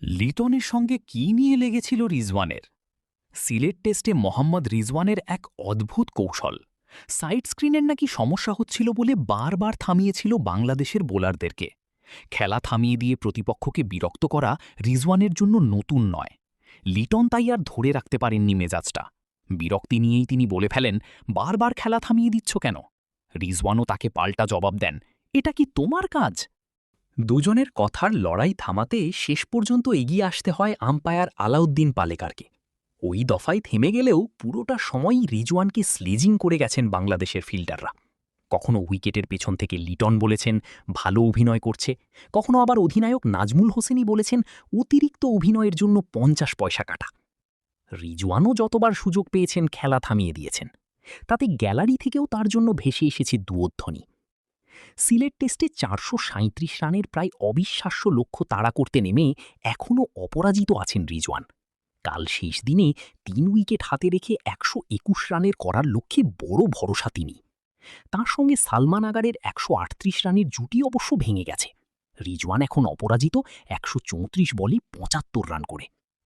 লিটনের সঙ্গে কী নিয়ে লেগেছিল রিজওয়ানের? সিলেট টেস্টে মোহাম্মদ রিজওয়ানের এক অদ্ভুত কৌশল। সাইড স্ক্রিনের নাকি সমস্যা হচ্ছিল বলে বারবার থামিয়েছিল বাংলাদেশের বোলারদেরকে। খেলা থামিয়ে দিয়ে প্রতিপক্ষকে বিরক্ত করা রিজওয়ানের জন্য নতুন নয়। লিটন তাই আর ধরে রাখতে পারেননি মেজাজটা। বিরক্তি নিয়েই তিনি বলে ফেলেন, বারবার খেলা থামিয়ে দিচ্ছ কেন? রিজওয়ানও তাকে পাল্টা জবাব দেন, এটা কি তোমার কাজ? দুজনের কথার লড়াই থামাতে শেষ পর্যন্ত এগিয়ে আসতে হয় আম্পায়ার আলাউদ্দিন পালেকারকে। ওই দফায় থেমে গেলেও পুরোটা সময়ই রিজওয়ানকে স্লেজিং করে গেছেন বাংলাদেশের ফিল্ডাররা। কখনো উইকেটের পেছন থেকে লিটন বলেছেন ভালো অভিনয় করছে, কখনো আবার অধিনায়ক নাজমুল হোসেনই বলেছেন অতিরিক্ত অভিনয়ের জন্য ৫০ পয়সা কাটা। রিজওয়ানও যতবার সুযোগ পেয়েছেন খেলা থামিয়ে দিয়েছেন। তাতে গ্যালারি থেকেও তার জন্য ভেসে এসেছে দুয়ধ্বনি। সিলেট টেস্টে ৪৩৭ রানের প্রায় অবিশ্বাস্য লক্ষ্য তাড়া করতে নেমে এখনও অপরাজিত আছেন রিজওয়ান। কাল শেষ দিনে ৩ উইকেট হাতে রেখে ১২১ রানের করার লক্ষ্যে বড় ভরসা তিনি। তাঁর সঙ্গে সালমান আগারের ১৩৮ রানের জুটি অবশ্য ভেঙে গেছে। রিজওয়ান এখন অপরাজিত ১৩৪ বলে ৭৫ রান করে।